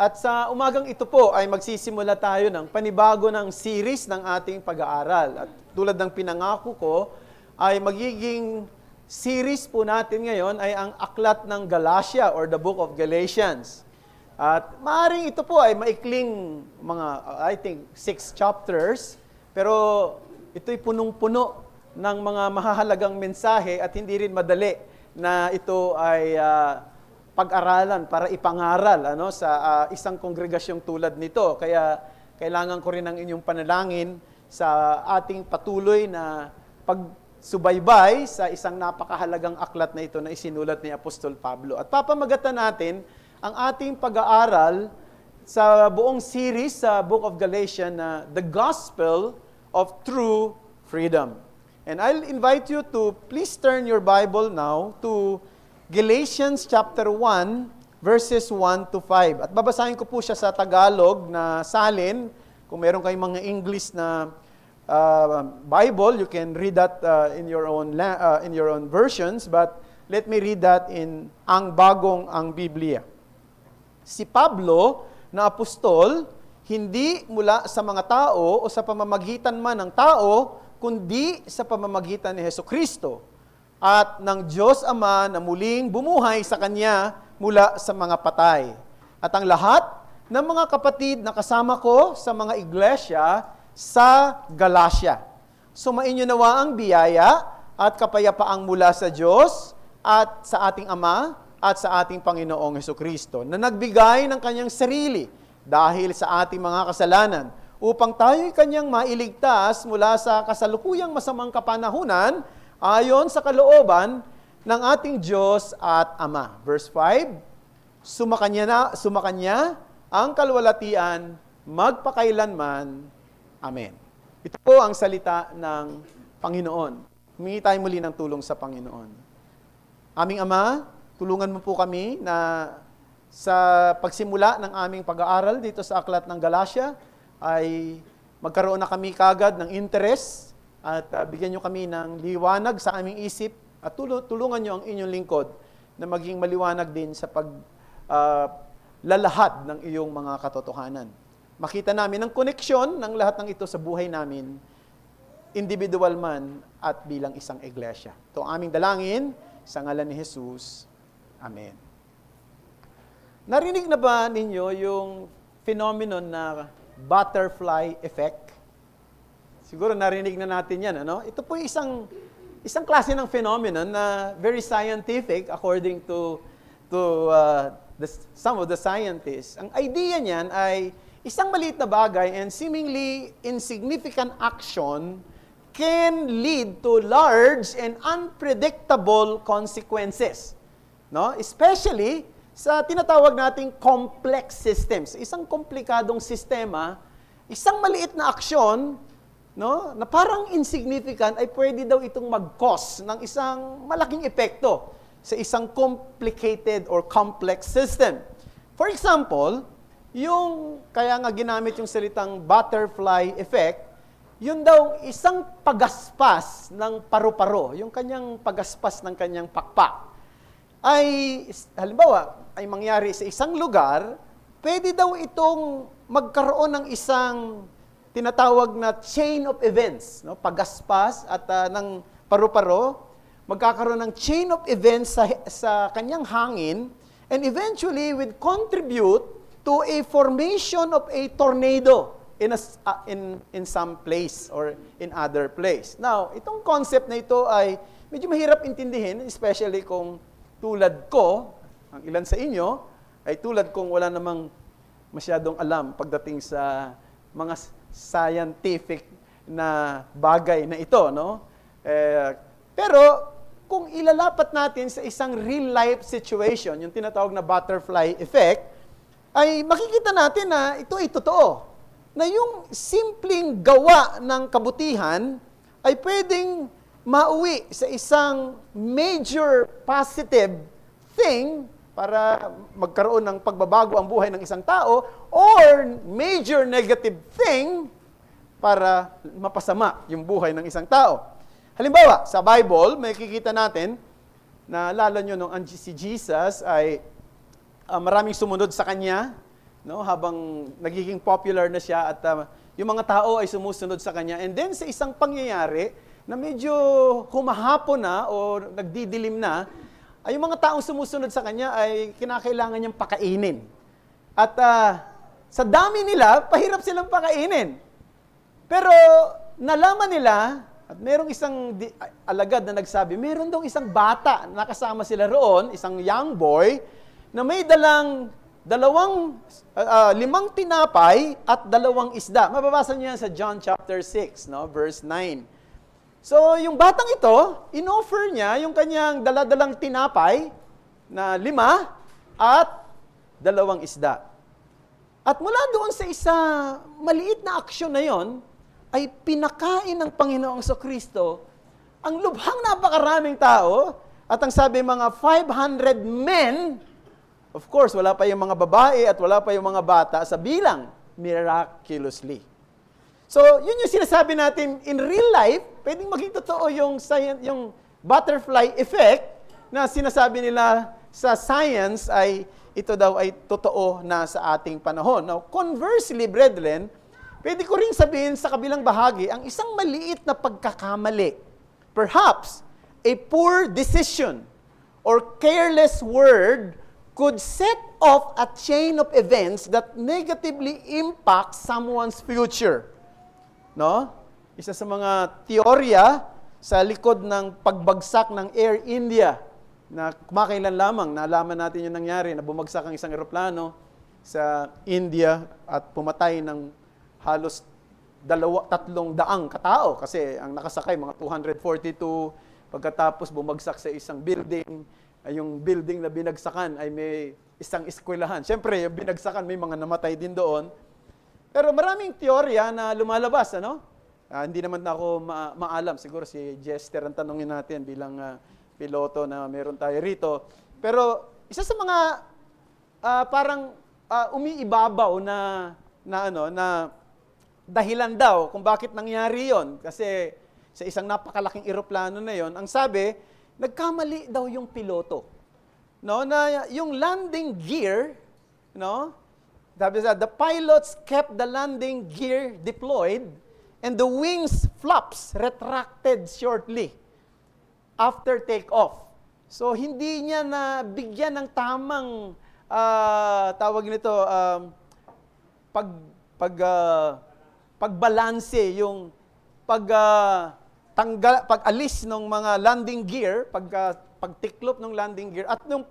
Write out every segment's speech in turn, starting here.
At sa umagang ito po ay magsisimula tayo ng panibago ng series ng ating pag-aaral. At tulad ng pinangako ko, ay magiging series po natin ngayon ay ang Aklat ng Galatia or the Book of Galatians. At maaaring ito po ay maikling mga, I think, 6 chapters, pero ito'y punong-puno ng mga mahahalagang mensahe at hindi rin madali na ito ay pag-aralan para ipangaral sa isang kongregasyong tulad nito. Kaya kailangan ko rin ng inyong panalangin sa ating patuloy na pagsubaybay sa isang napakahalagang aklat na ito na isinulat ni Apostol Pablo. At papamagatan natin ang ating pag-aaral sa buong series sa Book of Galatians na The Gospel of True Freedom. And I'll invite you to please turn your Bible now to Galatians chapter 1, verses 1 to 5. At babasahin ko po siya sa Tagalog na salin. Kung meron kayong mga English na Bible, you can read that in your own versions. But let me read that in ang Biblia. Si Pablo na apostol, hindi mula sa mga tao o sa pamamagitan man ng tao, kundi sa pamamagitan ni Hesukristo at ng Diyos Ama na muling bumuhay sa Kanya mula sa mga patay. At ang lahat ng mga kapatid na kasama ko sa mga iglesia sa Galatia. Sumainyo nawa ang biyaya at kapayapaang mula sa Diyos at sa ating Ama at sa ating Panginoong Hesukristo na nagbigay ng Kanyang sarili dahil sa ating mga kasalanan upang tayo'y Kanyang mailigtas mula sa kasalukuyang masamang kapanahunan ayon sa kalooban ng ating Diyos at Ama. Verse 5, Sumakanya ang kalwalatian magpakailanman. Amen. Ito po ang salita ng Panginoon. Humingi tayo muli ng tulong sa Panginoon. Aming Ama, tulungan mo po kami na sa pagsimula ng aming pag-aaral dito sa Aklat ng Galatia, ay magkaroon na kami kagad ng interest at bigyan nyo kami ng liwanag sa aming isip at tulungan nyo ang inyong lingkod na maging maliwanag din sa paglalahad ng iyong mga katotohanan. Makita namin ang koneksyon ng lahat ng ito sa buhay namin, individual man at bilang isang iglesia. Ito ang aming dalangin sa ngalan ni Jesus. Amen. Narinig na ba ninyo yung phenomenon na butterfly effect? Siguro narinig na natin yan, ano? Ito po isang klase ng phenomenon na very scientific according to some of the scientists. Ang idea niyan ay isang maliit na bagay and seemingly insignificant action can lead to large and unpredictable consequences. No? Especially sa tinatawag nating complex systems. Isang komplikadong sistema, isang maliit na aksyon, no, na parang insignificant ay pwede daw itong mag-cause ng isang malaking epekto sa isang complicated or complex system. For example, kaya nga ginamit yung salitang butterfly effect, yun daw isang pagaspas ng paru-paro, yung kanyang pagaspas ng kanyang pakpak, ay halimbawa, ay mangyari sa isang lugar, pwede daw itong magkaroon ng isang tinatawag na chain of events, no? Pagaspas at ng paru-paro, magkakaroon ng chain of events sa kanyang hangin and eventually would contribute to a formation of a tornado in some place or in other place. Now, itong concept na ito ay medyo mahirap intindihin, especially kung tulad ko, ang ilan sa inyo, ay tulad kong wala namang masyadong alam pagdating sa mga scientific na bagay na ito, no? Pero kung ilalapat natin sa isang real life situation, yung tinatawag na butterfly effect, ay makikita natin na ito ay totoo. Na yung simpleng gawa ng kabutihan ay pwedeng mauwi sa isang major positive thing para magkaroon ng pagbabago ang buhay ng isang tao or major negative thing para mapasama yung buhay ng isang tao. Halimbawa, sa Bible, may kikita natin na alala nyo nung si Jesus ay maraming sumunod sa Kanya no? Habang nagiging popular na siya at yung mga tao ay sumusunod sa kanya. And then sa isang pangyayari na medyo humahapon na o nagdidilim na, ay yung mga taong sumusunod sa kanya ay kinakailangan niyang pakainin. At sa dami nila, pahirap silang pakainin. Pero nalaman nila, at merong isang alagad na nagsabi, meron daw isang bata, nakasama sila roon, isang young boy, na may dalang 5 tinapay at 2 isda. Mababasa niyo yan sa John chapter 6, no, verse 9. So, yung batang ito, in-offer niya yung kanyang daladalang tinapay na 5 at 2 isda. At mula doon sa isa maliit na aksyon na yon, ay pinakain ng Panginoong Kristo ang lubhang napakaraming tao at ang sabi mga 500 men, of course, wala pa yung mga babae at wala pa yung mga bata sa bilang, miraculously. So, yun yung sinasabi natin, in real life, pwedeng maging totoo yung butterfly effect na sinasabi nila sa science ay ito daw ay totoo na sa ating panahon. Now, conversely, brethren, pwede ko rin sabihin sa kabilang bahagi, ang isang maliit na pagkakamali, perhaps a poor decision or careless word could set off a chain of events that negatively impact someone's future. No? Isa sa mga teorya sa likod ng pagbagsak ng Air India na kumakailan lamang, nalaman natin yung nangyari na bumagsak ang isang eroplano sa India at pumatay ng halos 200 katao kasi ang nakasakay mga 242, pagkatapos bumagsak sa isang building, ay yung building na binagsakan ay may isang eskwelahan. Siyempre, yung binagsakan may mga namatay din doon. Pero maraming teorya na lumalabas, ano? Hindi naman ako maalam. Siguro si Jester ang tanongin natin bilang piloto na meron tayo rito. Pero isa sa mga parang umiibabaw na dahilan daw kung bakit nangyari yon. Kasi sa isang napakalaking eroplano na yon, ang sabi, nagkamali daw yung piloto. No, na yung landing gear, no? The pilots kept the landing gear deployed and the wings flaps retracted shortly after takeoff. So hindi niya na bigyan ng tamang tawag nito pagbalanse yung pag-alis ng mga landing gear, pagtiklop ng landing gear at nung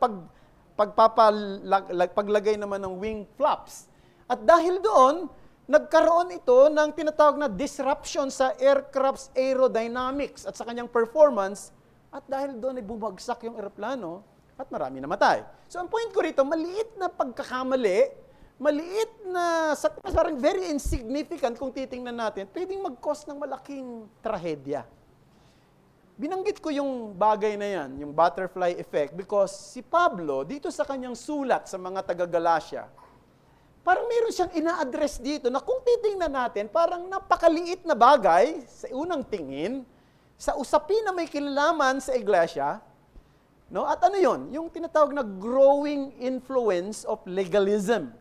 paglagay naman ng wing flaps. At dahil doon, nagkaroon ito ng tinatawag na disruption sa aircraft's aerodynamics at sa kanyang performance. At dahil doon ay bumagsak yung eroplano at marami namatay. So ang point ko rito, maliit na pagkakamali, maliit na, parang very insignificant kung titingnan natin, pwedeng mag-cause ng malaking trahedya. Binanggit ko yung bagay na yan, yung butterfly effect, because si Pablo, dito sa kanyang sulat sa mga taga-Galacia, parang meron siyang ina-address dito na kung titingnan natin, parang napakaliit na bagay sa unang tingin, sa usapin na may kinalaman sa iglesia, no? At ano yon? Yung tinatawag na growing influence of legalism.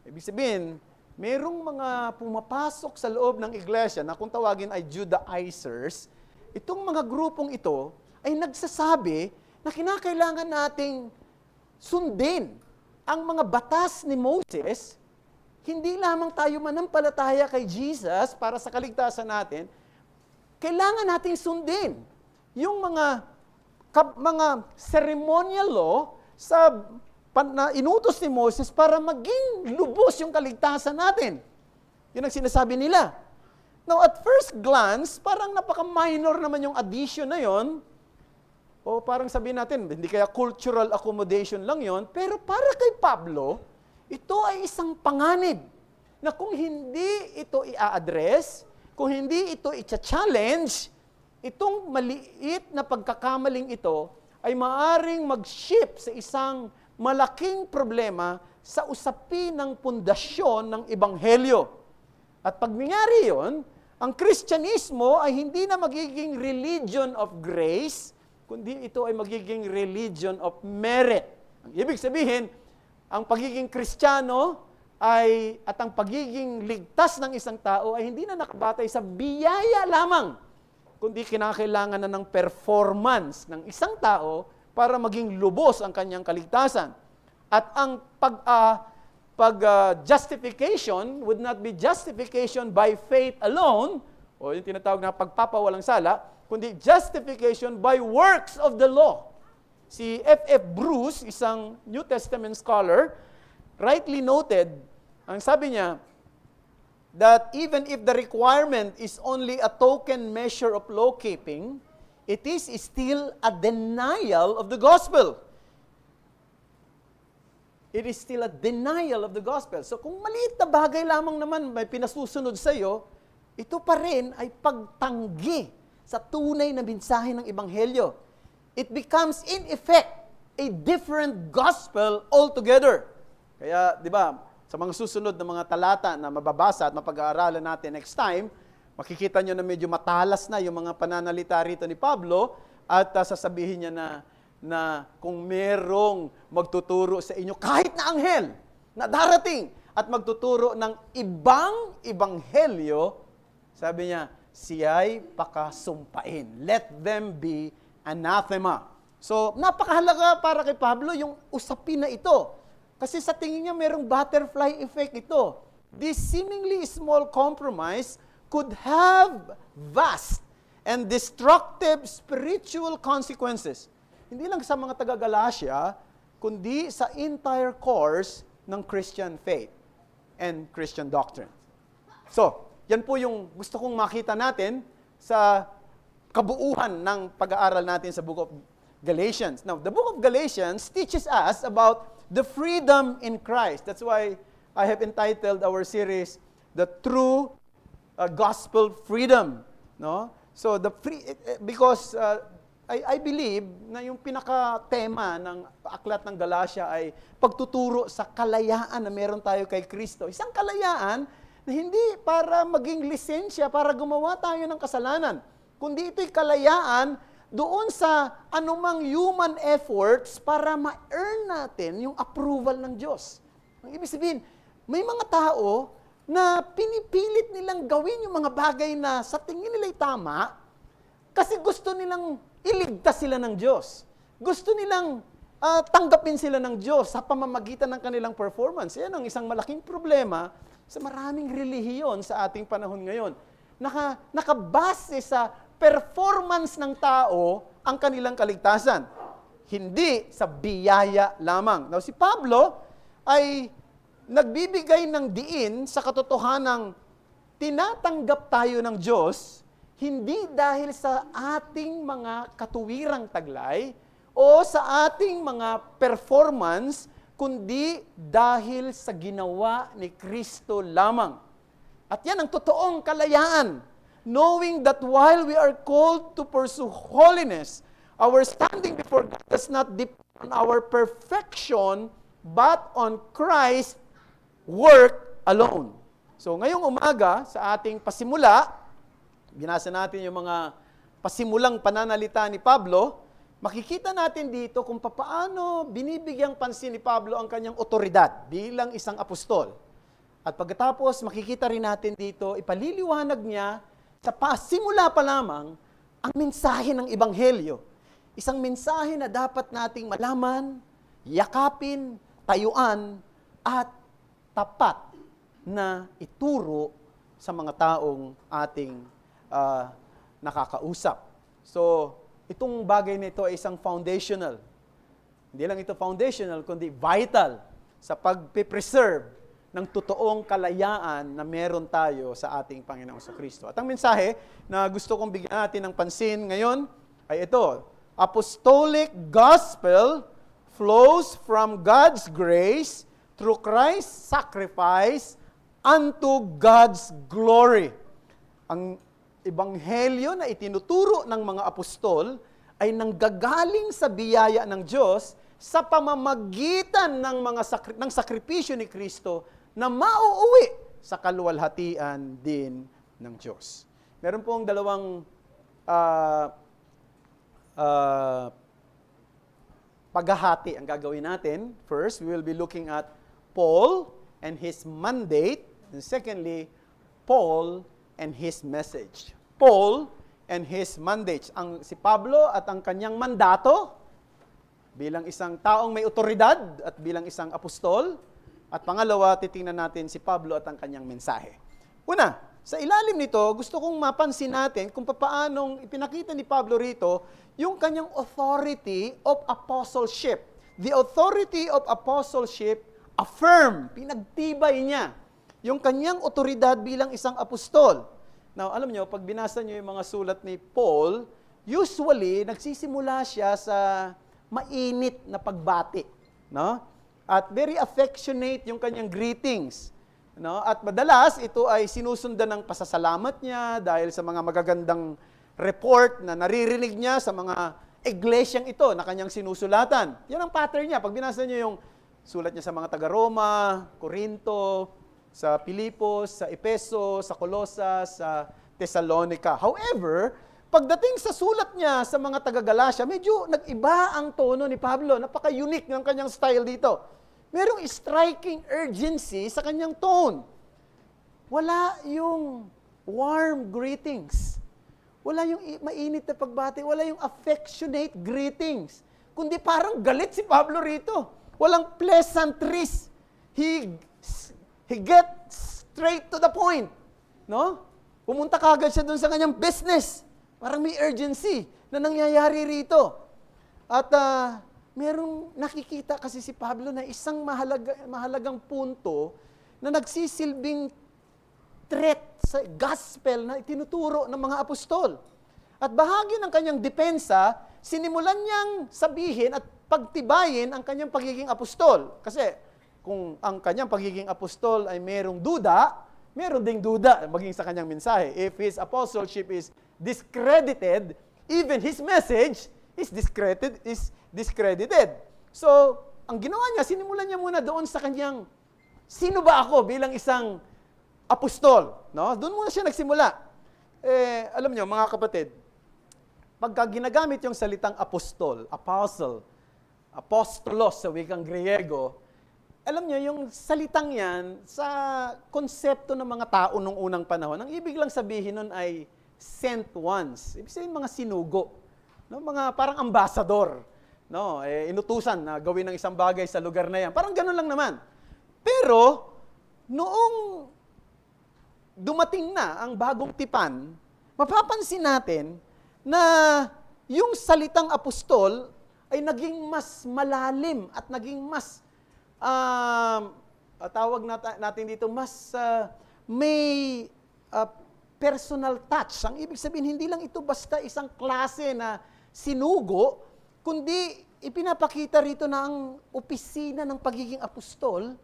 Ibig sabihin, merong mga pumapasok sa loob ng iglesia na kung tawagin ay Judaizers. Itong mga grupong ito ay nagsasabi na kinakailangan nating sundin ang mga batas ni Moses. Hindi lamang tayo manampalataya kay Jesus para sa kaligtasan natin, kailangan nating sundin yung mga ceremonial law na inutos ni Moses para maging lubos yung kaligtasan natin. Yun ang sinasabi nila. Now, at first glance, parang napaka-minor naman yung addition na yon. O parang sabihin natin, hindi kaya cultural accommodation lang yon. Pero para kay Pablo, ito ay isang panganib na kung hindi ito i-address, kung hindi ito i-challenge, itong maliit na pagkakamaling ito ay maaring mag-shift sa isang malaking problema sa usapin ng pundasyon ng Ebanghelyo. At pag nangyari yun, ang Kristyanismo ay hindi na magiging religion of grace, kundi ito ay magiging religion of merit. Ang ibig sabihin, ang pagiging Kristiyano at ang pagiging ligtas ng isang tao ay hindi na nakabatay sa biyaya lamang, kundi kinakailangan na ng performance ng isang tao para maging lubos ang kanyang kaligtasan. At ang justification would not be justification by faith alone, o yung tinatawag na pagpapawalang sala, kundi justification by works of the law. Si F.F. Bruce, isang New Testament scholar, rightly noted, ang sabi niya, that even if the requirement is only a token measure of law-keeping, it is still a denial of the gospel. It is still a denial of the gospel. So kung maliit na bagay lamang naman may pinasusunod sa iyo, ito pa rin ay pagtanggi sa tunay na mensahe ng Ebanghelyo. It becomes in effect a different gospel altogether. Kaya, di ba, sa mga susunod na mga talata na mababasa at mapag-aaralan natin next time, makikita nyo na medyo matalas na yung mga pananalita rito ni Pablo at sasabihin niya na kung merong magtuturo sa inyo, kahit na anghel na darating at magtuturo ng ibang ebanghelyo, sabi niya, siya'y pakasumpain. Let them be anathema. So, napakahalaga para kay Pablo yung usapin na ito. Kasi sa tingin niya, merong butterfly effect ito. This seemingly small compromise could have vast and destructive spiritual consequences. Hindi lang sa mga taga-Galatia, kundi sa entire course ng Christian faith and Christian doctrine. So, yan po yung gusto kong makita natin sa kabuuhan ng pag-aaral natin sa Book of Galatians. Now, the Book of Galatians teaches us about the freedom in Christ. That's why I have entitled our series, The True Gospel Freedom. No? So, because I believe na yung pinaka-tema ng aklat ng Galatia ay pagtuturo sa kalayaan na meron tayo kay Kristo. Isang kalayaan na hindi para maging lisensya, para gumawa tayo ng kasalanan, kundi ito'y kalayaan doon sa anumang human efforts para ma-earn natin yung approval ng Diyos. Ang ibig sabihin, may mga tao na pinipilit nilang gawin yung mga bagay na sa tingin nila'y tama kasi gusto nilang iligtas sila ng Diyos. Gusto nilang tanggapin sila ng Diyos sa pamamagitan ng kanilang performance. Yan ang isang malaking problema sa maraming relihiyon sa ating panahon ngayon. Nakabase sa performance ng tao ang kanilang kaligtasan. Hindi sa biyaya lamang. Now, si Pablo ay nagbibigay ng diin sa katotohanang tinatanggap tayo ng Diyos hindi dahil sa ating mga katuwirang taglay o sa ating mga performance, kundi dahil sa ginawa ni Kristo lamang. At yan ang totoong kalayaan. Knowing that while we are called to pursue holiness, our standing before God does not depend on our perfection, but on Christ's work alone. So ngayong umaga, sa ating pasimula, binasa natin yung mga pasimulang pananalita ni Pablo, makikita natin dito kung paano binibigyang pansin ni Pablo ang kanyang otoridad bilang isang apostol. At pagkatapos, makikita rin natin dito, ipaliliwanag niya sa pasimula pa lamang ang mensahe ng Ebanghelyo. Isang mensahe na dapat nating malaman, yakapin, tayuan, at tapat na ituro sa mga taong ating nakakausap. So, itong bagay na ito ay isang foundational. Hindi lang ito foundational, kundi vital sa pag-preserve ng totoong kalayaan na meron tayo sa ating Panginoong Kristo. At ang mensahe na gusto kong bigyan natin ng pansin ngayon ay ito. Apostolic gospel flows from God's grace through Christ's sacrifice unto God's glory. Ang ebanghelyo na itinuturo ng mga apostol ay nanggagaling sa biyaya ng Diyos sa pamamagitan ng sakripisyo ni Kristo na mauuwi sa kaluwalhatian din ng Diyos. Meron pong dalawang paghahati ang gagawin natin. First, we will be looking at Paul and his mandate. And secondly, Paul and his message. Paul and his mandate. Si Pablo at ang kanyang mandato bilang isang taong may otoridad at bilang isang apostol. At pangalawa, titingnan natin si Pablo at ang kanyang mensahe. Una, sa ilalim nito, gusto kong mapansin natin kung paanong ipinakita ni Pablo rito yung kanyang authority of apostleship. The authority of apostleship, affirm, pinagtibay niya yung kanyang otoridad bilang isang apostol. Now, alam nyo, pag binasa nyo yung mga sulat ni Paul, usually, nagsisimula siya sa mainit na pagbati. No? At very affectionate yung kanyang greetings. No? At madalas, ito ay sinusundan ng pasasalamat niya dahil sa mga magagandang report na naririnig niya sa mga iglesyang ito na kanyang sinusulatan. Yan ang pattern niya. Pag binasa niyo yung sulat niya sa mga taga-Roma, Corinto, sa Pilipos, sa Epeso, sa Colosas, sa Thessalonica. However, pagdating sa sulat niya sa mga taga-Galacia, medyo nag-iba ang tono ni Pablo. Napaka-unique ng kanyang style dito. Merong striking urgency sa kanyang tone. Wala yung warm greetings. Wala yung mainit na pagbati. Wala yung affectionate greetings. Kundi parang galit si Pablo rito. Walang pleasantries. He gets straight to the point. No? Pumunta kagad siya doon sa kanyang business. Parang may urgency na nangyayari rito. At merong nakikita kasi si Pablo na isang mahalagang punto na nagsisilbing threat sa gospel na itinuturo ng mga apostol. At bahagi ng kanyang depensa, sinimulan niyang sabihin at pagtibayin ang kanyang pagiging apostol. Kasi kung ang kanyang pagiging apostol ay merong duda, meron ding duda maging sa kanyang mensahe. If his apostleship is discredited, even his message is discredited. So, ang ginawa niya, sinimulan niya muna doon sa kanyang, sino ba ako bilang isang apostol? No? Doon muna siya nagsimula. Alam niyo, mga kapatid, pagka ginagamit yung salitang apostol, apostle, apostolos sa wikang Griego, alam niyo, yung salitang yan, sa konsepto ng mga tao nung unang panahon, ang ibig lang sabihin nun ay sent ones. Ibig sabihin mga sinugo. No? Mga parang ambassador. No? Inutusan na gawin ng isang bagay sa lugar na yan. Parang ganun lang naman. Pero, noong dumating na ang bagong tipan, mapapansin natin na yung salitang apostol ay naging mas malalim at naging mas tawag natin dito, mas may personal touch. Ang ibig sabihin, hindi lang ito basta isang klase na sinugo, kundi ipinapakita rito na ang opisina ng pagiging apostol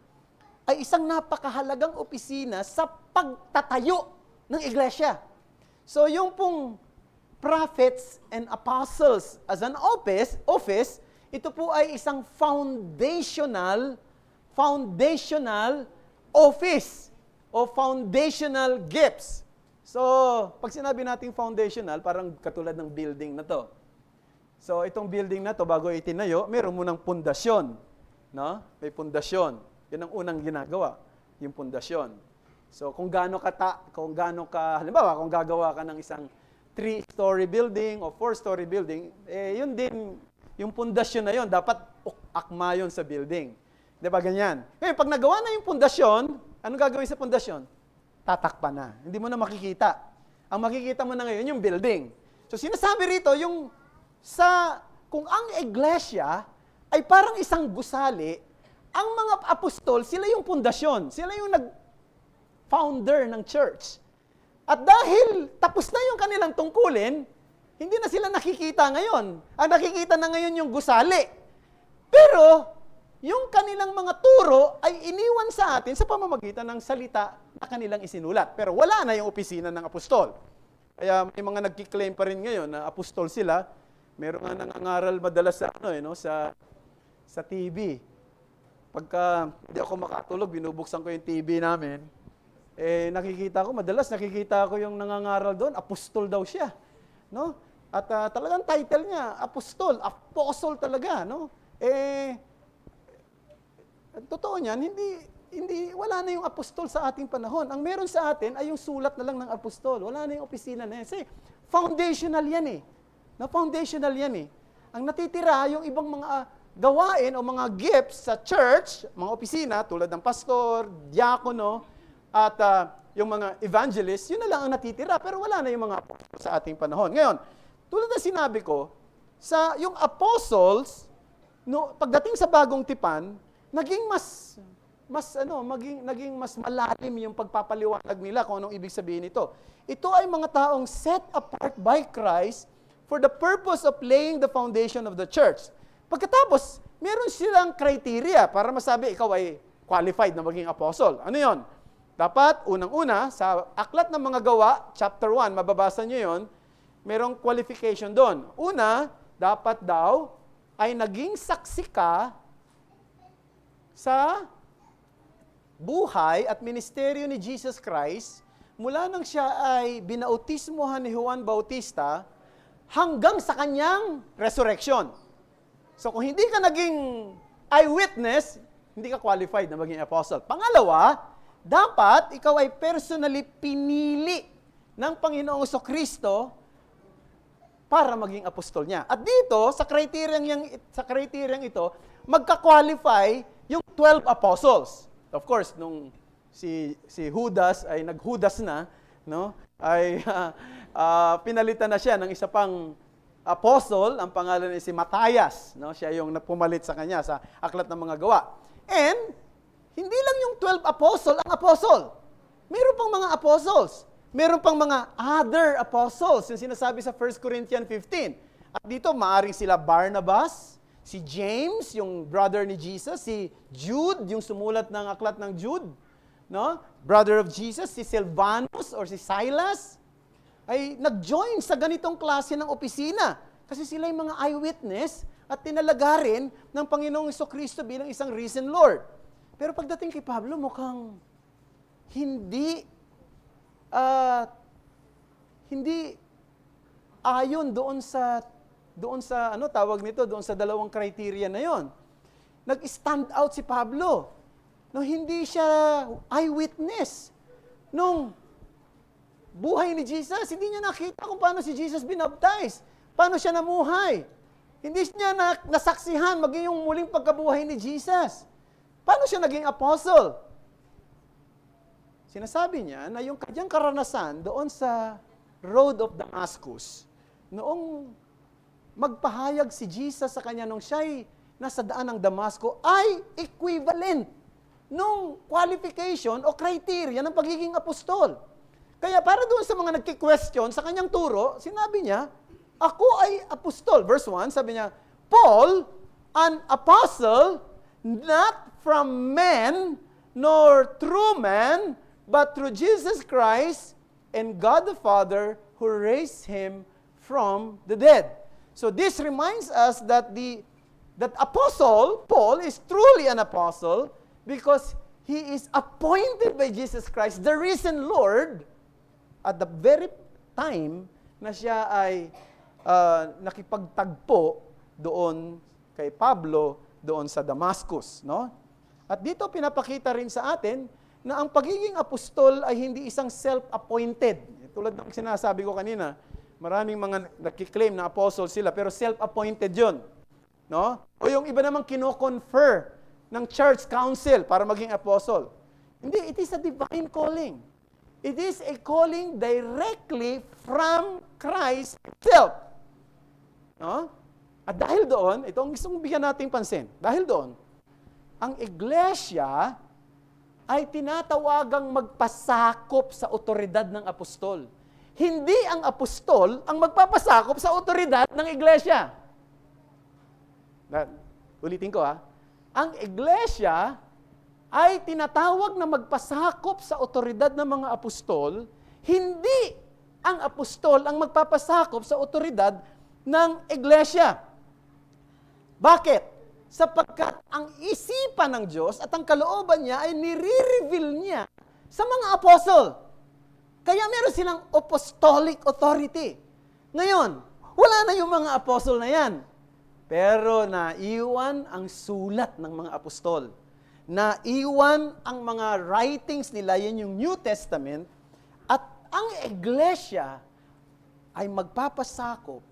ay isang napakahalagang opisina sa pagtatayo ng iglesia. So yung pong prophets and apostles as an office, ito po ay isang foundational office o foundational gifts. So, pag sinabi nating foundational, parang katulad ng building na to. So, itong building na to, bago itinayo, meron munang pundasyon. No? May pundasyon. Yan ang unang ginagawa, yung pundasyon. So, kung gaano ka, halimbawa, kung gagawa ka ng isang 3-story building o 4-story building, yun din, yung pundasyon na yun, dapat akma yun sa building. Di ba ganyan? Ngayon, pag nagawa na yung pundasyon, anong gagawin sa pundasyon? Tatakpan na. Hindi mo na makikita. Ang makikita mo na ngayon, yung building. So, sinasabi rito, kung ang iglesia ay parang isang gusali, ang mga apostol, sila yung pundasyon. Sila yung nag-founder ng church. At dahil tapos na yung kanilang tungkulin, hindi na sila nakikita ngayon. Ang nakikita na ngayon yung gusali. Pero, yung kanilang mga turo ay iniwan sa atin sa pamamagitan ng salita na kanilang isinulat. Pero wala na yung opisina ng apostol. Kaya may mga nagkiklaim pa rin ngayon na apostol sila. Meron nga nangangaral madalas sa TV. Pagka hindi ako makatulog, binubuksan ko yung TV namin. Madalas nakikita ko yung nangangaral doon, apostol daw siya. No? At talagang title niya, apostol, apostle talaga. No? Totoo niyan, wala na yung apostol sa ating panahon. Ang meron sa atin ay yung sulat na lang ng apostol. Wala na yung opisina na yan. Kasi foundational yan eh. Foundational yan eh. Ang natitira, yung ibang mga gawain o mga gifts sa church, mga opisina, tulad ng pastor, diakono, at yung mga evangelists, yun na lang ang natitira. Pero wala na yung mga apostol sa ating panahon. Ngayon, tulad na sinabi ko, yung apostles, pagdating sa bagong tipan, naging mas malalim yung pagpapaliwanag nila kung anong ibig sabihin nito. Ito ay mga taong set apart by Christ for the purpose of laying the foundation of the church. Pagkatapos, meron silang criteria para masabi ikaw ay qualified na maging apostle. Ano yon? Dapat, unang-una, sa Aklat ng Mga Gawa, chapter 1, mababasa nyo yon, merong qualification doon. Una, dapat daw ay naging saksi ka sa buhay at ministeryo ni Jesus Christ mula nang siya ay binautismohan ni Juan Bautista hanggang sa kanyang resurrection. So kung hindi ka naging eyewitness, hindi ka qualified na maging apostle. Pangalawa, dapat ikaw ay personally pinili ng Panginoong Kristo para maging apostol niya. At dito, sa kriteryang ito, magka-qualify yung 12 apostles. Of course, nung si Judas ay naghudas na, no? Ay pinalitan na siya ng isa pang apostle, ang pangalan ni si Matthias, no? Siya yung pumalit sa kanya sa Aklat ng Mga Gawa. And hindi lang yung 12 apostle ang apostle. Meron pang mga apostles. Meron pang mga other apostles, yung sinasabi sa 1 Corinthians 15. At dito, maaring sila Barnabas, si James, yung brother ni Jesus, si Jude, yung sumulat ng Aklat ng Jude, no? Brother of Jesus, si Silvanus or si Silas, ay nag-join sa ganitong klase ng opisina. Kasi sila yung mga eyewitness at tinalaga rin ng Panginoong Kristo bilang isang risen Lord. Pero pagdating kay Pablo, mukhang hindi ayon doon sa doon sa dalawang criteria na yon. Nag-stand out si Pablo. No, hindi siya eyewitness nung buhay ni Jesus. Hindi niya nakita kung paano si Jesus binaptize, paano siya namuhay. Hindi niya nasaksihan maging yung muling pagkabuhay ni Jesus. Paano siya naging apostle? Sinasabi niya na yung kanyang karanasan doon sa road of Damascus, noong magpahayag si Jesus sa kanya nung siya'y nasa daan ng Damasco, ay equivalent nung qualification o criteria ng pagiging apostol. Kaya para doon sa mga nagki-question sa kanyang turo, sinabi niya, ako ay apostol. Verse 1, sabi niya, Paul, an apostle, not from men, nor through man, but through Jesus Christ and God the Father who raised him from the dead. So this reminds us that that apostle, Paul, is truly an apostle because he is appointed by Jesus Christ, the risen Lord, at the very time na siya ay nakipagtagpo doon kay Pablo doon sa Damascus, no? At dito pinapakita rin sa atin na ang pagiging apostol ay hindi isang self-appointed. Tulad ng sinasabi ko kanina, maraming mga nakiklaim na apostle sila, pero self-appointed yun. No? O yung iba namang kino-confer ng church council para maging apostle. Hindi, it is a divine calling. It is a calling directly from Christ himself. No? At dahil doon, ito ang gusto bigyan nating pansin. Dahil doon, ang iglesia ay tinatawagang magpasakop sa otoridad ng apostol. Hindi ang apostol ang magpapasakop sa otoridad ng iglesia. Ulitin ko ha. Ang iglesia ay tinatawag na magpasakop sa otoridad ng mga apostol, hindi ang apostol ang magpapasakop sa otoridad ng iglesia. Bakit? Sapagkat ang isipan ng Diyos at ang kalooban niya ay nire-reveal niya sa mga apostle. Kaya meron silang apostolic authority. Ngayon, wala na yung mga apostle na yan. Pero naiwan ang sulat ng mga apostol. na iwan ang mga writings nila, yan yung New Testament, at ang iglesia ay magpapasakop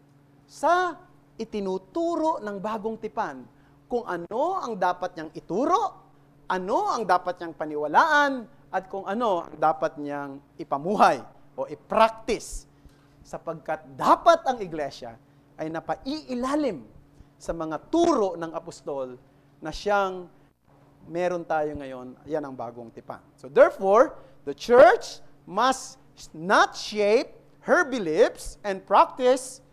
sa itinuturo ng bagong tipan kung ano ang dapat niyang ituro, ano ang dapat niyang paniwalaan, at kung ano ang dapat niyang ipamuhay o i-practice. Sapagkat dapat ang iglesia ay napaiilalim sa mga turo ng apostol na siyang meron tayo ngayon, yan ang bagong tipan. So therefore, the church must not shape her beliefs and practices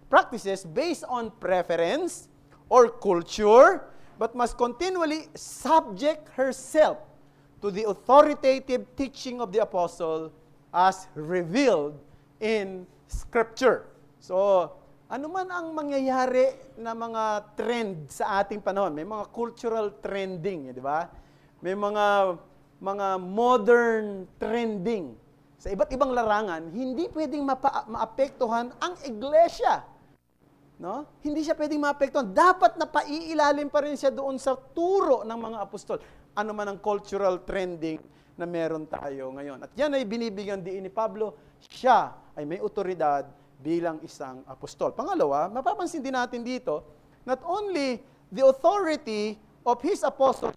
based on preference or culture, but must continually subject herself to the authoritative teaching of the apostle as revealed in Scripture. So, ano man ang mangyayari na mga trend sa ating panahon, may mga cultural trending, di ba? May mga modern trending sa iba't ibang larangan, hindi pwedeng maapektuhan ang iglesia. No? Hindi siya pwedeng maapektuhan. Dapat na paiilalim pa rin siya doon sa turo ng mga apostol. Ano man ang cultural trending na meron tayo ngayon. At yan ay binibigyan diin ni Pablo, siya ay may otoridad bilang isang apostol. Pangalawa, mapapansin din natin dito, not only the authority of his apostle,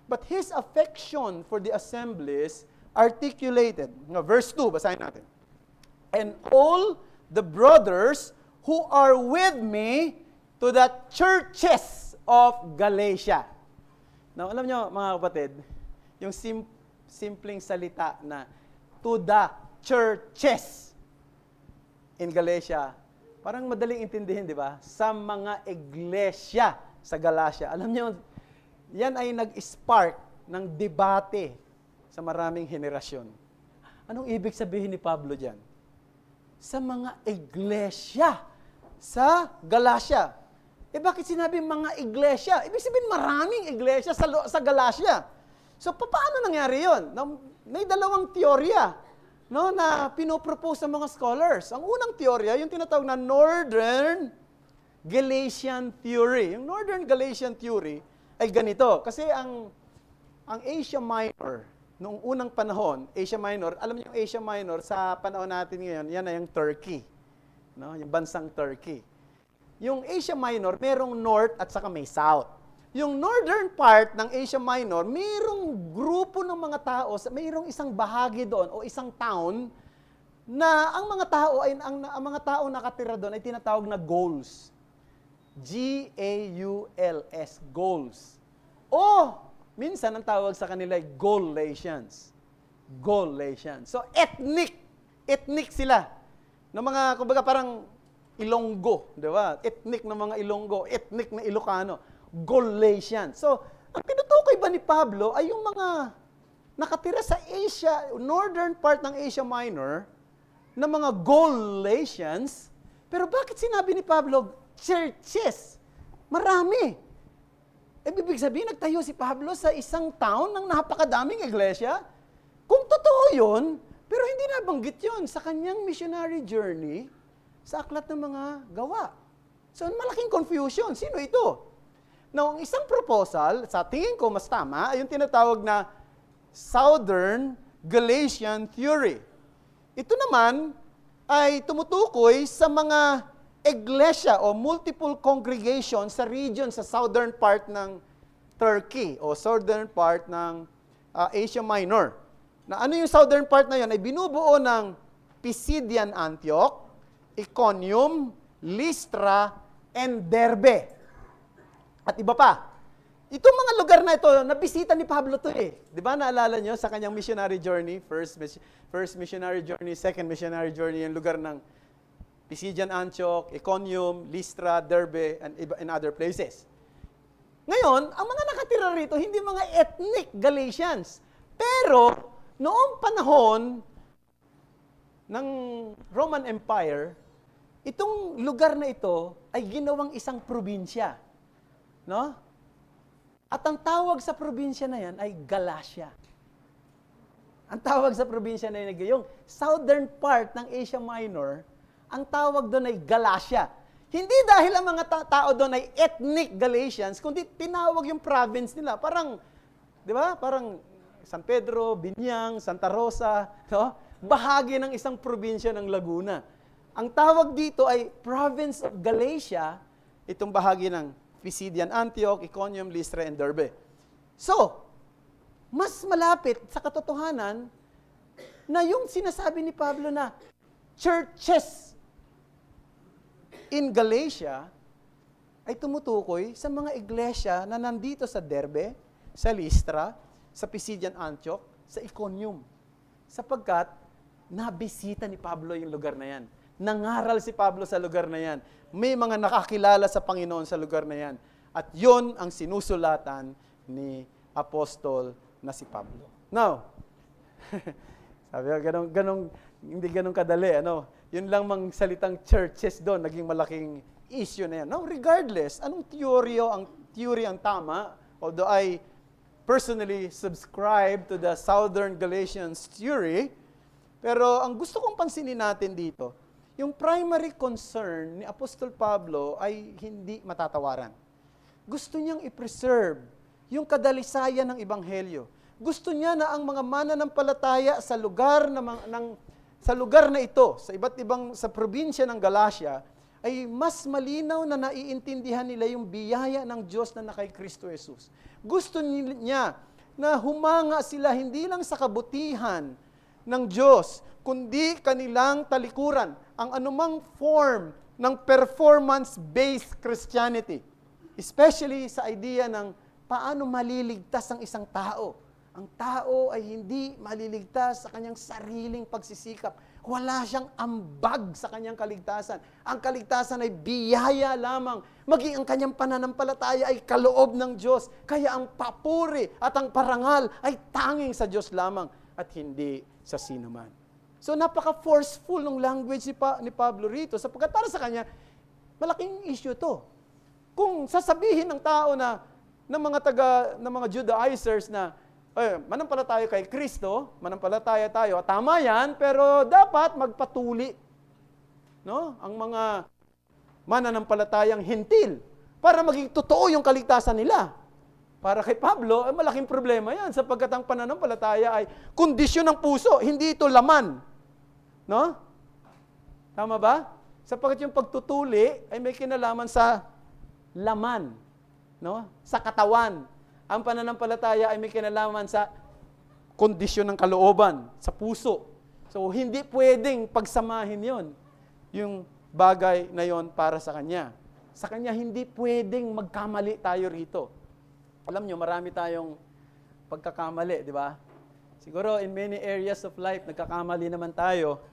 but his affection for the assemblies articulated. Verse 2, basahin natin. And all the brothers who are with me to the churches of Galatia. Now, alam nyo, mga kapatid, yung simpleng salita na to the churches in Galatia, parang madaling intindihin, di ba? Sa mga iglesia sa Galatia. Alam nyo, yan ay nag-spark ng debate sa maraming henerasyon. Anong ibig sabihin ni Pablo dyan? Sa mga iglesia sa Galatia. Bakit sinabi mga iglesia? Ibig sabihin maraming iglesia sa Galatia. So, paano nangyari yun? May dalawang teorya na pinopropose ng mga scholars. Ang unang teorya, yung tinatawag na Northern Galatian Theory. Yung Northern Galatian Theory ay ganito. Kasi ang Asia Minor, noong unang panahon, Asia Minor, alam niyo yung Asia Minor, sa panahon natin ngayon, yan ay yung Turkey. No? Yung bansang Turkey. Yung Asia Minor, merong north at saka may south. Yung northern part ng Asia Minor, mayroong grupo ng mga tao, mayroong isang bahagi doon o isang town na ang mga tao nakatira doon ay tinatawag na Gauls. G-A-U-L-S, Gauls. O minsan ang tawag sa kanila ay Gaulatians. Gaulatians. So ethnic sila. No mga kumbaga parang Ilonggo, di ba? Ethnic ng mga Ilonggo, ethnic na Ilocano, Gaulatians. So, ang tinutukoy ba ni Pablo ay yung mga nakatira sa Asia, northern part ng Asia Minor, na mga Gaulatians. Pero bakit sinabi ni Pablo, churches? Marami. Ibig sabihin, nagtayo si Pablo sa isang town ng napakadaming iglesia? Kung totoo yun, pero hindi nabanggit yun sa kanyang missionary journey sa aklat ng mga gawa. So, malaking confusion. Sino ito? Now, ang isang proposal, sa tingin ko mas tama, ay yung tinatawag na Southern Galatian Theory. Ito naman ay tumutukoy sa mga iglesia o multiple congregation sa region sa southern part ng Turkey o southern part ng Asia Minor. Na ano yung southern part na yun? Ay binubuo ng Pisidian Antioch, Iconium, Lystra, and Derbe. At iba pa. Itong mga lugar na ito, nabisita ni Pablo to eh. Di ba naalala nyo sa kanyang missionary journey, first missionary journey, second missionary journey, yung lugar ng Pisidian Antioch, Iconium, Lystra, Derbe, and other places. Ngayon, ang mga nakatira rito, hindi mga ethnic Galatians. Pero, noong panahon ng Roman Empire, itong lugar na ito ay ginawang isang probinsya. No? At ang tawag sa probinsya na yan ay Galatia. Ang tawag sa probinsya na yan, yung southern part ng Asia Minor, ang tawag doon ay Galatia. Hindi dahil ang mga tao doon ay ethnic Galatians, kundi tinawag yung province nila. Parang Di ba? Parang San Pedro, Binyang, Santa Rosa, no? Bahagi ng isang probinsya ng Laguna. Ang tawag dito ay Province of Galatia, itong bahagi ng Pisidian Antioch, Iconium, Lystra, and Derbe. So, mas malapit sa katotohanan na yung sinasabi ni Pablo na churches in Galatia ay tumutukoy sa mga iglesia na nandito sa Derbe, sa Lystra, sa Pisidian Antioch, sa Iconium. Sapagkat nabisita ni Pablo yung lugar na yan. Nangaral si Pablo sa lugar na yan. May mga nakakilala sa Panginoon sa lugar na yan. At yon ang sinusulatan ni Apostol na si Pablo. Now, sabi ko, hindi ganun kadali. Yun lang mang salitang churches doon, naging malaking issue na yan. Now, regardless, anong theory ang tama, although I personally subscribe to the Southern Galatians theory, pero ang gusto kong pansinin natin dito, yung primary concern ni Apostol Pablo ay hindi matatawaran. Gusto niyang i-preserve yung kadalisayan ng Ebanghelyo. Gusto niya na ang mga mananampalataya sa lugar na ito, sa iba't ibang sa probinsya ng Galacia, ay mas malinaw na naiintindihan nila yung biyaya ng Diyos na nakay Kristo Jesus. Gusto niya na humanga sila hindi lang sa kabutihan ng Diyos, kundi kanilang talikuran, ang anumang form ng performance-based Christianity. Especially sa idea ng paano maliligtas ang isang tao. Ang tao ay hindi maliligtas sa kanyang sariling pagsisikap. Wala siyang ambag sa kanyang kaligtasan. Ang kaligtasan ay biyaya lamang. Maging ang kanyang pananampalataya ay kaloob ng Diyos. Kaya ang papuri at ang parangal ay tanging sa Diyos lamang at hindi sa sinuman. So napaka-forceful ng language ni Pablo rito sapagkat para sa kanya, malaking issue to. Kung sasabihin ng tao ng mga Judaizers na manampalataya kay Kristo, manampalataya tayo, tama yan, pero dapat magpatuli. No? Ang mga mananampalatayang hintil para maging totoo yung kaligtasan nila. Para kay Pablo, malaking problema yan sapagkat ang pananampalataya ay kondisyon ng puso, hindi ito laman. No? Tama ba? Sapagkat yung pagtutuli ay may kinalaman sa laman, no? Sa katawan. Ang pananampalataya ay may kinalaman sa kondisyon ng kalooban, sa puso. So, hindi pwedeng pagsamahin yon, yung bagay na yon para sa Kanya. Sa Kanya, hindi pwedeng magkamali tayo rito. Alam nyo, marami tayong pagkakamali, di ba? Siguro, in many areas of life, nagkakamali naman tayo.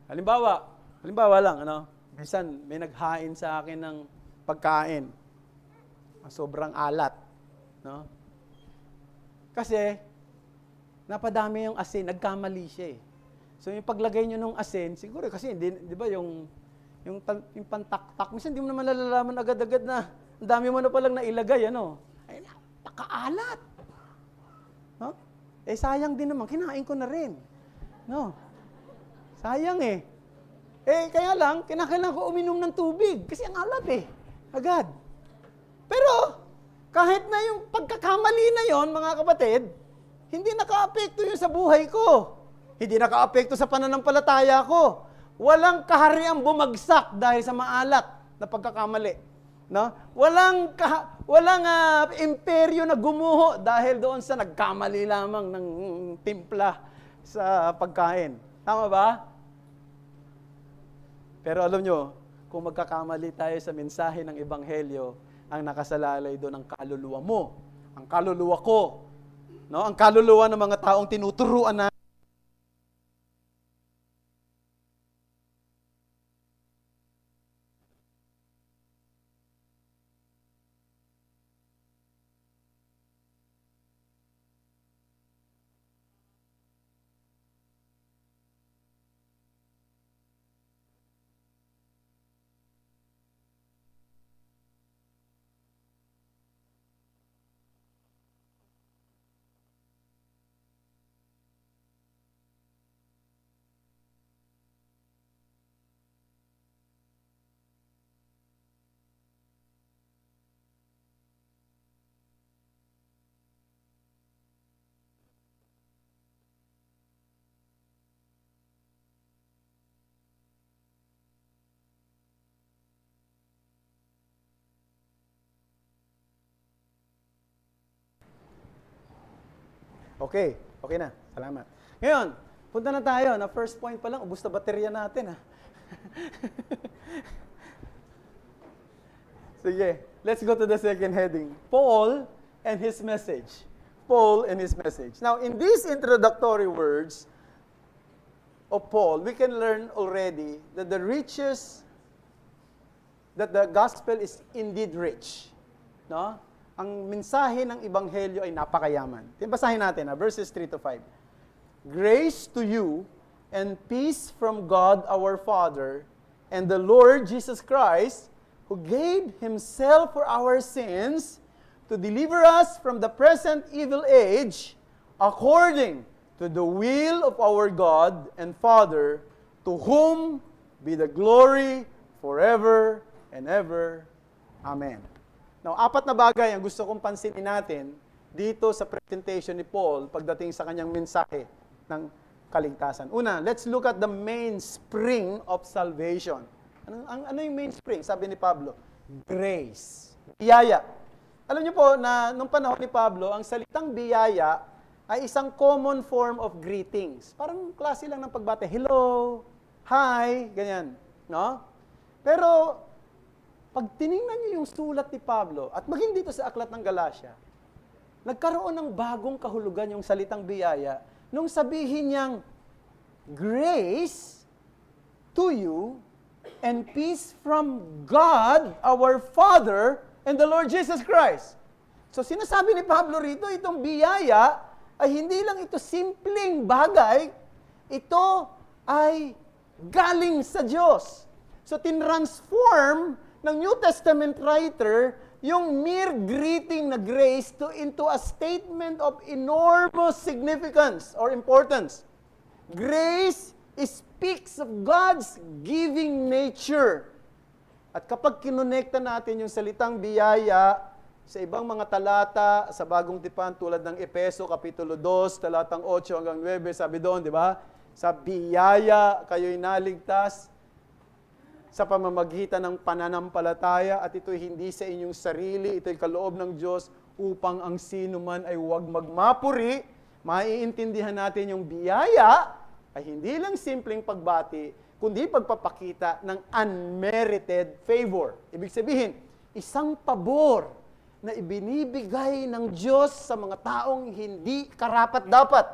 Halimbawa lang, minsan may naghain sa akin ng pagkain. Sobrang alat, no? Kasi napadami yung asin, nagkamali siya eh. So yung paglagay niyo ng asin, siguro kasi hindi, 'di ba, yung pantaktak, minsan hindi mo naman nalalaman agad-agad na ang dami mo na palang nailagay, ay napakaalat. No? Sayang din naman, kinain ko na rin. No? Sayang eh. Kaya lang, kinakailangan ko uminom ng tubig kasi ang alat eh. Agad. Pero, kahit na yung pagkakamali na yon, mga kapatid, hindi naka-apekto yun sa buhay ko. Hindi naka-apekto sa pananampalataya ko. Walang kahariang bumagsak dahil sa maalat na pagkakamali. No? Walang imperyo na gumuho dahil doon sa nagkamali lamang ng timpla sa pagkain. Tama ba? Pero alam nyo, kung magkakamali tayo sa mensahe ng Ebanghelyo, ang nakasalalay doon ang kaluluwa mo, ang kaluluwa ko, no? Ang kaluluwa ng mga taong tinuturuan na Okay. Okay na. Salamat. Ngayon, punta na tayo. Na first point pa lang, ubos na baterya natin. Sige, let's go to the second heading. Paul and his message. Paul and his message. Now, in these introductory words of Paul, we can learn already that the gospel is indeed rich. No? Ang mensahe ng ebanghelyo ay napakayaman. Basahin natin, verses 3 to 5. Grace to you and peace from God our Father and the Lord Jesus Christ, who gave himself for our sins to deliver us from the present evil age, according to the will of our God and Father, to whom be the glory forever and ever. Amen. Now, 4 na bagay ang gusto kong pansinin natin dito sa presentation ni Paul pagdating sa kanyang mensahe ng kaligtasan. Una, let's look at the mainspring of salvation. Ano yung mainspring? Sabi ni Pablo, grace. Biyaya. Alam niyo po na nung panahon ni Pablo, ang salitang biyaya ay isang common form of greetings. Parang klase lang ng pagbate. Hello, hi, ganyan. No? Pero, pag tiningnan niyo yung sulat ni Pablo, at maging dito sa aklat ng Galatia, nagkaroon ng bagong kahulugan yung salitang biyaya nung sabihin niyang, grace to you and peace from God, our Father, and the Lord Jesus Christ. So sinasabi ni Pablo rito, itong biyaya ay hindi lang ito simpleng bagay, ito ay galing sa Diyos. So tinransform ng New Testament writer yung mere greeting na grace into a statement of enormous significance or importance. Grace speaks of God's giving nature. At kapag kinonekta natin yung salitang biyaya sa ibang mga talata sa Bagong Tipan tulad ng Epeso Kapitulo 2, talatang 8 hanggang 9, sabi doon, di ba? Sa biyaya kayo'y naligtas sa pamamagitan ng pananampalataya at ito'y hindi sa inyong sarili, ito'y kaloob ng Diyos upang ang sino man ay huwag magmapuri. Maiintindihan natin yung biyaya ay hindi lang simpleng pagbati, kundi pagpapakita ng unmerited favor. Ibig sabihin, isang pabor na ibinibigay ng Diyos sa mga taong hindi karapat-dapat.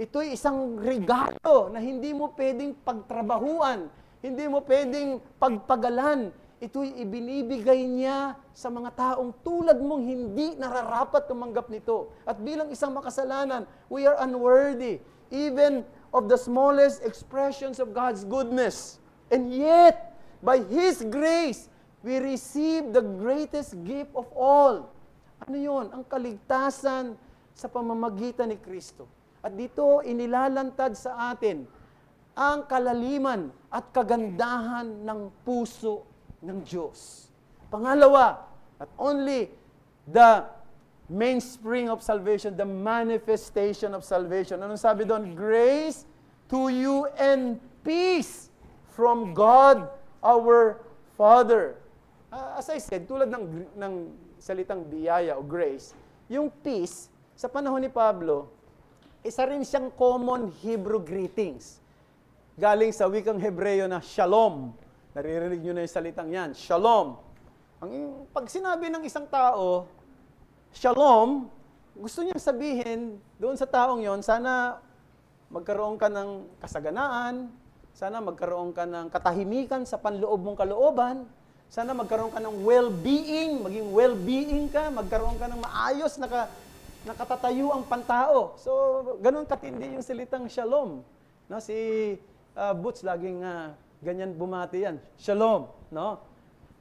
Ito'y isang regalo na hindi mo pwedeng pagtrabahuan, hindi mo pwedeng pagpagalan. Ito'y ibinibigay niya sa mga taong tulad mong hindi nararapat tumanggap nito. At bilang isang makasalanan, we are unworthy, even of the smallest expressions of God's goodness. And yet, by His grace, we receive the greatest gift of all. Ano yon? Ang kaligtasan sa pamamagitan ni Kristo. At dito, inilalantad sa atin ang kalaliman at kagandahan ng puso ng Diyos. Pangalawa, not only the mainspring of salvation, the manifestation of salvation. Anong sabi doon? Grace to you and peace from God our Father. As I said, tulad ng salitang biyaya o grace, yung peace, sa panahon ni Pablo, isa rin siyang common Hebrew greetings. Galing sa wikang Hebreo na shalom. Naririnig nyo na yung salitang yan, shalom. Pag sinabi ng isang tao, shalom, gusto niyang sabihin doon sa taong yon, sana magkaroon ka ng kasaganaan, sana magkaroon ka ng katahimikan sa panloob mong kalooban, sana magkaroon ka ng well-being, maging well-being ka, magkaroon ka ng maayos na nakatatayo ang pantao. So, ganun katindi yung salitang shalom. No, si Boots laging ganyan bumati yan. Shalom, no?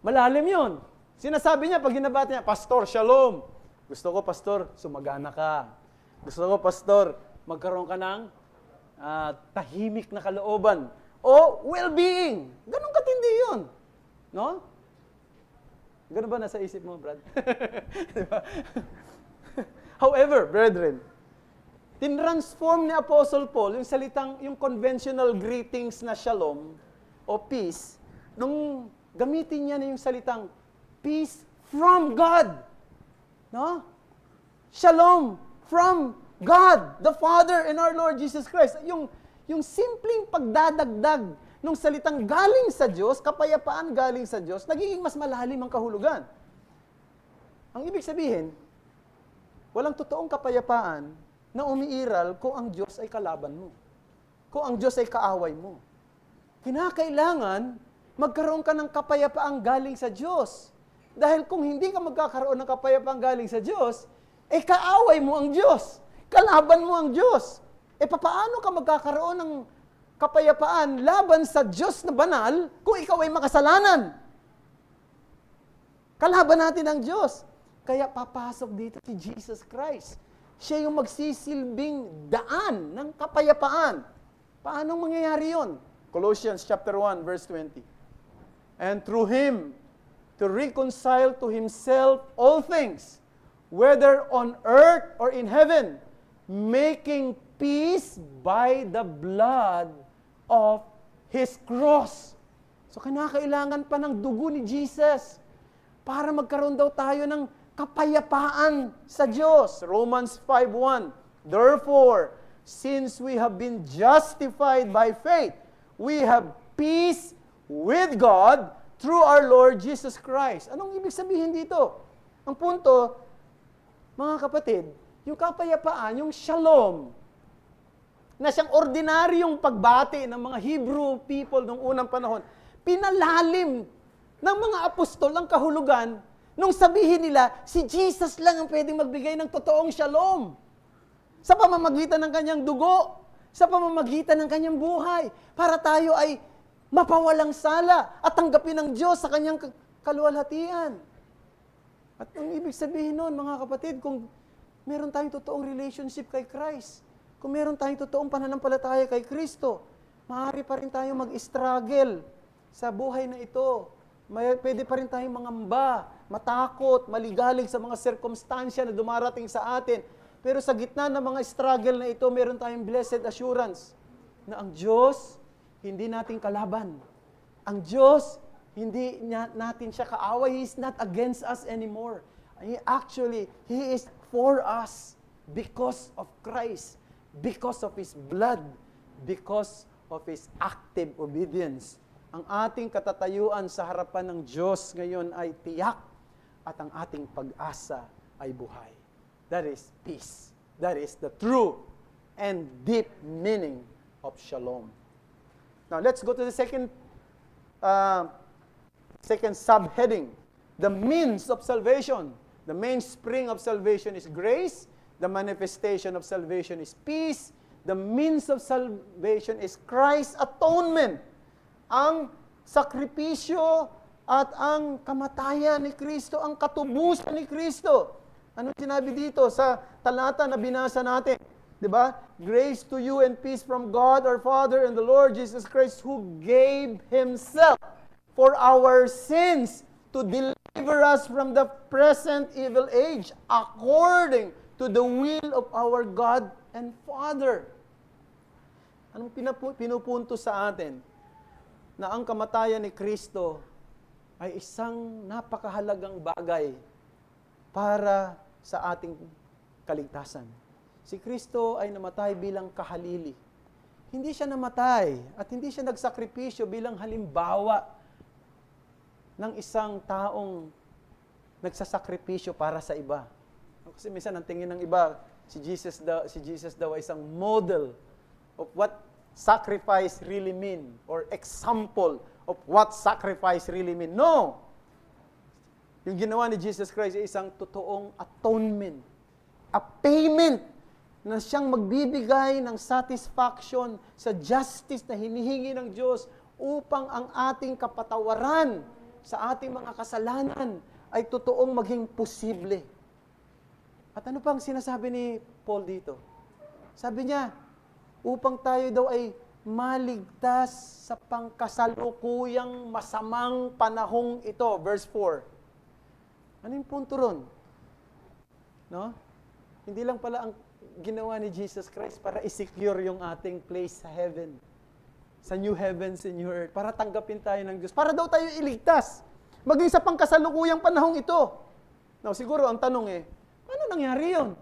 Malalim 'yon. Sinasabi niya pag hinabati niya, Pastor, shalom. Gusto ko, Pastor, sumagana ka. Gusto ko, Pastor, magkaroon ka ng tahimik na kalooban. O well-being. Ganun katindi yun. No? Ganun ba nasa isip mo, Brad? Diba? However, brethren, tinransform ni Apostle Paul yung conventional greetings na shalom o peace, nung gamitin niya na yung salitang peace from God. No? Shalom from God, the Father, and our Lord Jesus Christ. Yung simpleng pagdadagdag nung salitang galing sa Diyos, kapayapaan galing sa Diyos, nagiging mas malalim ang kahulugan. Ang ibig sabihin, walang totoong kapayapaan na umiiral kung ang Diyos ay kalaban mo. Kung ang Diyos ay kaaway mo. Kinakailangan magkaroon ka ng kapayapaang galing sa Diyos. Dahil kung hindi ka magkakaroon ng kapayapaang galing sa Diyos, kaaway mo ang Diyos. Kalaban mo ang Diyos. Papaano ka magkakaroon ng kapayapaan laban sa Diyos na banal kung ikaw ay makasalanan? Kalaban natin ang Diyos. Kaya papasok dito si Jesus Christ. Siya yung magsisilbing daan ng kapayapaan. Paano mangyayari yun? Colossians chapter 1, verse 20. And through Him, to reconcile to Himself all things, whether on earth or in heaven, making peace by the blood of His cross. So, kinakailangan pa ng dugo ni Jesus para magkaroon daw tayo ng kapayapaan sa Diyos. Romans 5:1. Therefore, since we have been justified by faith, we have peace with God through our Lord Jesus Christ. Anong ibig sabihin dito? Ang punto, mga kapatid, yung kapayapaan, yung shalom, na siyang ordinaryong pagbati ng mga Hebrew people noong unang panahon, pinalalim ng mga apostol ang kahulugan nung sabihin nila, si Jesus lang ang pwedeng magbigay ng totoong shalom. Sa pamamagitan ng kanyang dugo, sa pamamagitan ng kanyang buhay, para tayo ay mapawalang sala at tanggapin ng Diyos sa kanyang kaluwalhatian. At ang ibig sabihin nun, mga kapatid, kung meron tayong totoong relationship kay Christ, kung meron tayong totoong pananampalataya kay Kristo, maaari pa rin tayong mag-struggle sa buhay na ito. Pwede pa rin tayong mangamba, matakot, maligalig sa mga sirkumstansya na dumarating sa atin. Pero sa gitna ng mga struggle na ito, meron tayong blessed assurance na ang Diyos, hindi natin kalaban. Ang Diyos, hindi natin siya kaaway. He is not against us anymore. He is for us because of Christ, because of His blood, because of His active obedience. Ang ating katatayuan sa harapan ng Diyos ngayon ay tiyak at ang ating pag-asa ay buhay. That is peace. That is the true and deep meaning of shalom. Now, let's go to the second subheading. The means of salvation. The mainspring of salvation is grace. The manifestation of salvation is peace. The means of salvation is Christ's atonement. Ang sakripisyo at ang kamatayan ni Kristo, ang katubusan ni Kristo. Ano sinabi dito sa talata na binasa natin? Diba? Grace to you and peace from God our Father and the Lord Jesus Christ, who gave Himself for our sins to deliver us from the present evil age according to the will of our God and Father. Anong pinupunto sa atin? Na ang kamatayan ni Kristo ay isang napakahalagang bagay para sa ating kaligtasan. Si Kristo ay namatay bilang kahalili. Hindi siya namatay at hindi siya nagsakripisyo bilang halimbawa ng isang taong nagsasakripisyo para sa iba. Kasi minsan ang tingin ng iba, si Jesus daw ay isang model of what sacrifice really mean or example of what sacrifice really mean. No! Yung ginawa ni Jesus Christ ay isang totoong atonement. A payment na siyang magbibigay ng satisfaction sa justice na hinihingi ng Diyos upang ang ating kapatawaran sa ating mga kasalanan ay totoong maging posible. At ano pang sinasabi ni Paul dito? Sabi niya, upang tayo daw ay maligtas sa pangkasalukuyang masamang panahong ito. Verse 4. Ano yung punto ron? No? Hindi lang pala ang ginawa ni Jesus Christ para i-secure yung ating place sa heaven. Sa new heavens and new earth. Para tanggapin tayo ng Diyos. Para daw tayo iligtas. Maging sa pangkasalukuyang panahong ito. Now, siguro ang tanong paano nangyari yun?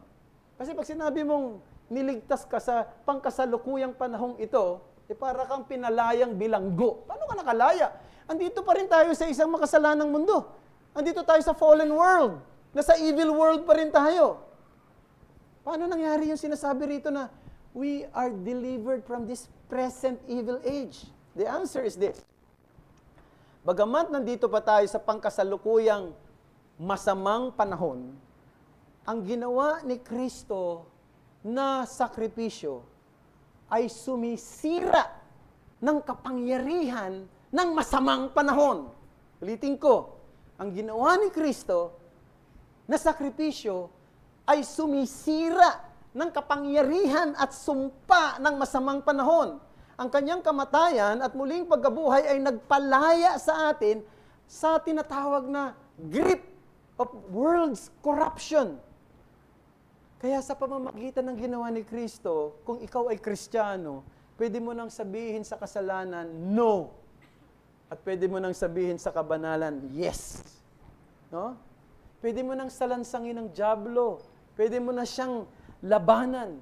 Kasi pag sinabi mong niligtas ka sa pangkasalukuyang panahong ito, para kang pinalayang bilanggo. Paano ka nakalaya? Andito pa rin tayo sa isang makasalanang mundo. Andito tayo sa fallen world. Nasa evil world pa rin tayo. Paano nangyari yung sinasabi rito na we are delivered from this present evil age? The answer is this. Bagamat nandito pa tayo sa pangkasalukuyang masamang panahon, ang ginawa ni Kristo na sakripisyo ay sumisira ng kapangyarihan ng masamang panahon. Ulitin ko, ang ginawa ni Kristo na sakripisyo ay sumisira ng kapangyarihan at sumpa ng masamang panahon. Ang kanyang kamatayan at muling pagkabuhay ay nagpalaya sa atin sa tinatawag na grip of world's corruption. Kaya sa pamamagitan ng ginawa ni Kristo, kung ikaw ay Kristiyano, pwede mo nang sabihin sa kasalanan, no. At pwede mo nang sabihin sa kabanalan, yes. No? Pwede mo nang salansangin ng dyablo. Pwede mo na siyang labanan.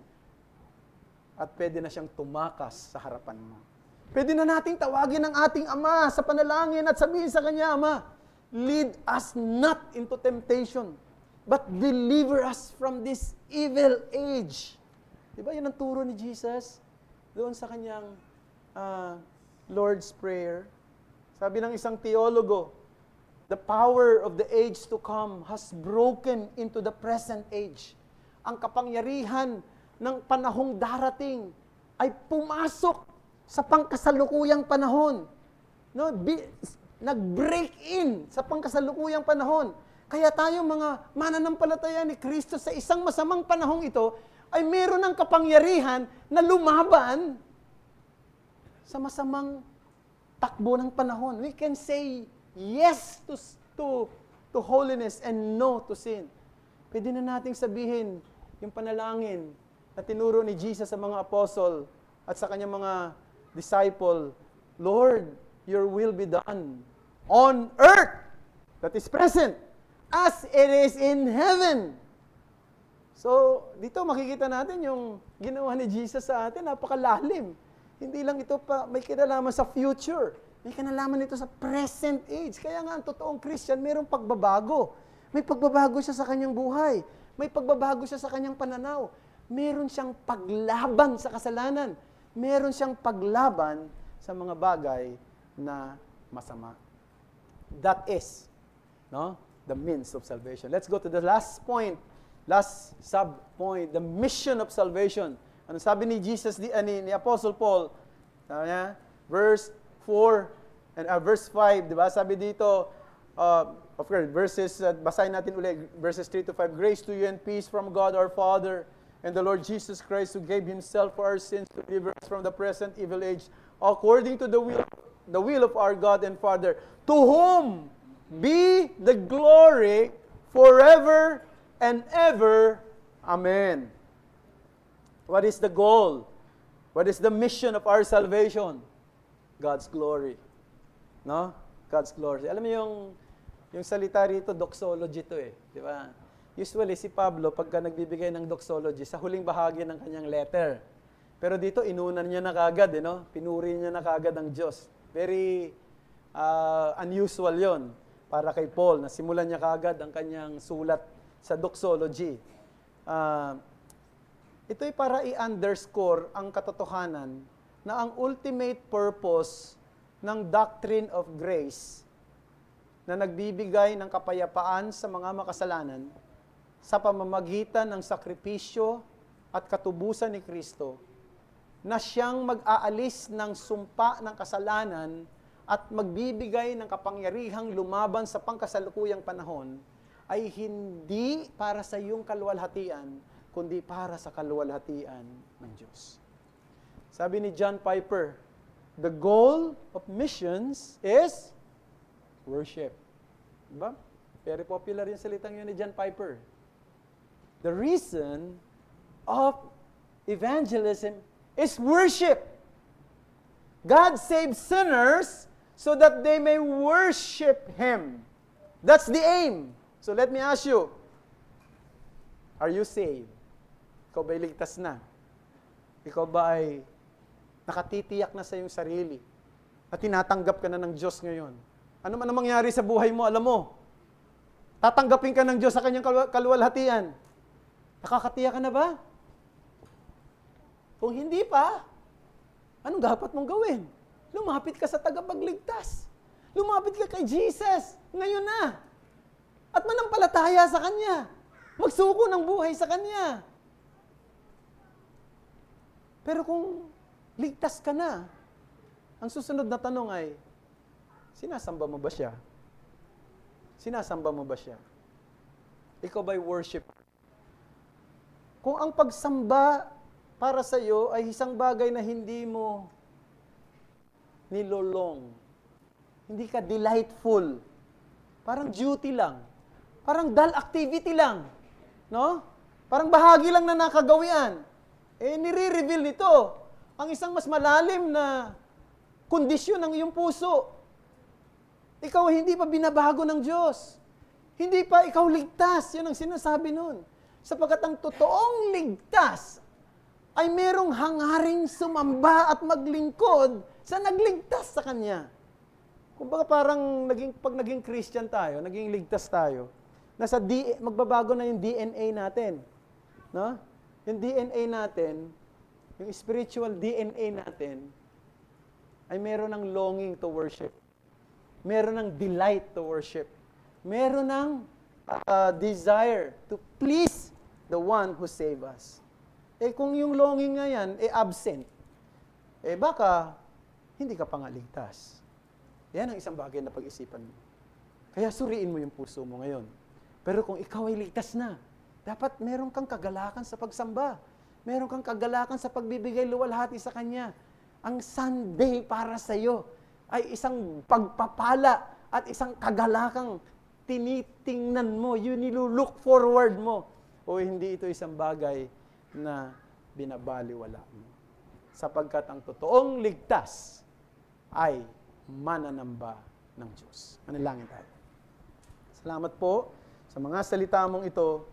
At pwede na siyang tumakas sa harapan mo. Pwede na nating tawagin ang ating Ama sa panalangin at sabihin sa Kanya, Ama, lead us not into temptation, but deliver us from this evil age. Diba yun ang turo ni Jesus? Doon sa Kanyang Lord's Prayer. Sabi ng isang teologo, the power of the age to come has broken into the present age. Ang kapangyarihan ng panahong darating ay pumasok sa pangkasalukuyang panahon. No? Nag-break in sa pangkasalukuyang panahon. Kaya tayo mga mananampalataya ni Kristo sa isang masamang panahong ito ay meron ng kapangyarihan na lumaban sa masamang takbo ng panahon. We can say yes to holiness and no to sin. Pwede na nating sabihin yung panalangin na tinuro ni Jesus sa mga apostle at sa kanyang mga disciple, Lord, your will be done on earth that is present as it is in heaven. So, dito makikita natin yung ginawa ni Jesus sa atin, napakalalim. Hindi lang ito pa may kinalaman sa future. May kinalaman ito sa present age. Kaya nga ang totoong Christian, mayroong pagbabago. May pagbabago siya sa kanyang buhay. May pagbabago siya sa kanyang pananaw. Meron siyang paglaban sa kasalanan. Meron siyang paglaban sa mga bagay na masama. That is, the means of salvation. Let's go to the last point. Last sub-point, the mission of salvation. Ano sabi ni Jesus, ni Apostle Paul? Sabi niya, verse 4 and verse 5, di ba? Sabi dito, of course, basahin natin ulit, verses 3 to 5, grace to you and peace from God our Father and the Lord Jesus Christ who gave Himself for our sins to deliver us from the present evil age, according to the will of our God and Father, to whom be the glory forever and ever. Amen. What is the goal? What is the mission of our salvation? God's glory. No? God's glory. Alam mo yung salita rito, doxology to eh. Di ba? Usually si Pablo, pagka nagbibigay ng doxology, sa huling bahagi ng kanyang letter. Pero dito, inunan niya na kagad, pinuri niya na kagad ang Diyos. Very unusual yon para kay Paul, na simulan niya kagad ang kanyang sulat sa doxology. Ito ay para i-underscore ang katotohanan na ang ultimate purpose ng doctrine of grace na nagbibigay ng kapayapaan sa mga makasalanan sa pamamagitan ng sakripisyo at katubusan ni Kristo na siyang mag-aalis ng sumpa ng kasalanan at magbibigay ng kapangyarihang lumaban sa pangkasalukuyang panahon ay hindi para sa iyong kaluwalhatian, kundi para sa kaluwalhatian ng Diyos. Sabi ni John Piper, the goal of missions is worship. Diba? Very popular yung salitang yun ni John Piper. The reason of evangelism is worship. God saves sinners so that they may worship Him. That's the aim. So let me ask you, are you saved? Ikaw ba'y ligtas na? Ikaw ba ay nakatitiyak na sa iyong sarili at tinatanggap ka na ng Diyos ngayon? Ano man ang mangyari sa buhay mo, alam mo, tatanggapin ka ng Diyos sa kanyang kaluwalhatian. Nakakatiyak ka na ba? Kung hindi pa, anong dapat mong gawin? Lumapit ka sa tagapagligtas. Lumapit ka kay Jesus. Ngayon na. At manampalataya sa Kanya. Magsuko ng buhay sa Kanya. Pero kung ligtas ka na, ang susunod na tanong ay, sinasamba mo ba siya? Sinasamba mo ba siya? Ikaw ba'y worshiper? Kung ang pagsamba para sa iyo ay isang bagay na hindi mo nilolong, hindi ka delightful, parang duty lang, parang dull activity lang, no? Parang bahagi lang na nakagawian. Nire-reveal nito ang isang mas malalim na kondisyon ng iyong puso. Ikaw hindi pa binabago ng Diyos. Hindi pa ikaw ligtas. Yan ang sinasabi nun. Sapagkat ang totoong ligtas ay merong hangaring sumamba at maglingkod sa nagligtas sa Kanya. Kumbaga parang pag naging Christian tayo, naging ligtas tayo, magbabago na yung DNA natin. No? Yung DNA natin, yung spiritual DNA natin, ay meron ng longing to worship. Meron ng delight to worship. Meron ng desire to please the one who saved us. Kung yung longing nga yan, absent, baka hindi ka pa nga ligtas. Yan ang isang bagay na pag-isipan mo. Kaya suriin mo yung puso mo ngayon. Pero kung ikaw ay ligtas na, dapat meron kang kagalakan sa pagsamba. Meron kang kagalakan sa pagbibigay luwalhati sa Kanya. Ang Sunday para sa iyo ay isang pagpapala at isang kagalakang tinitingnan mo, yun nilulook forward mo. O hindi ito isang bagay na binabaliwala mo. Sapagkat ang totoong ligtas ay mananamba ng Diyos. Manalangin tayo. Salamat po sa mga salita mong ito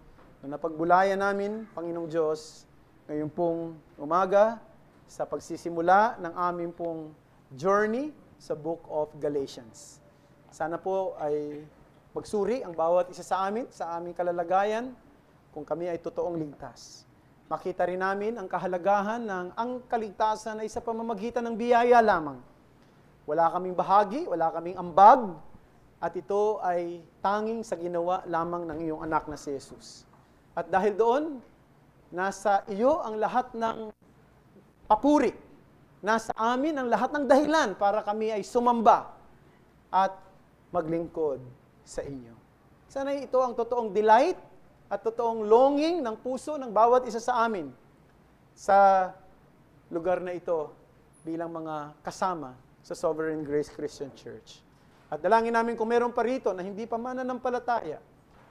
na napagbulayan namin, Panginoong Diyos, ngayon pong umaga sa pagsisimula ng aming pong journey sa Book of Galatians. Sana po ay magsuri ang bawat isa sa amin, sa aming kalalagayan, kung kami ay totoong ligtas. Makita rin namin ang kahalagahan ng ang kaligtasan ay sa pamamagitan ng biyaya lamang. Wala kaming bahagi, wala kaming ambag, at ito ay tanging sa ginawa lamang ng iyong anak na si Jesus. At dahil doon, nasa iyo ang lahat ng papuri. Nasa amin ang lahat ng dahilan para kami ay sumamba at maglingkod sa inyo. Sana ito ang totoong delight at totoong longing ng puso ng bawat isa sa amin sa lugar na ito bilang mga kasama sa Sovereign Grace Christian Church. At dalangin namin kung meron pa rito na hindi pa mananampalataya,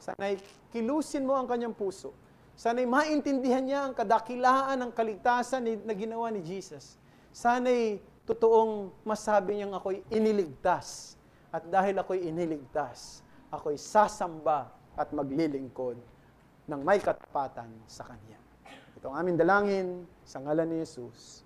sana'y kilusin mo ang kanyang puso. Sana'y maintindihan niya ang kadakilaan ng kaligtasan na ginawa ni Jesus. Sana'y totoong masabi niyang ako'y iniligtas. At dahil ako'y iniligtas, ako'y sasamba at maglilingkod ng may katapatan sa Kanya. Ito ang aming dalangin sa ngalan ni Jesus.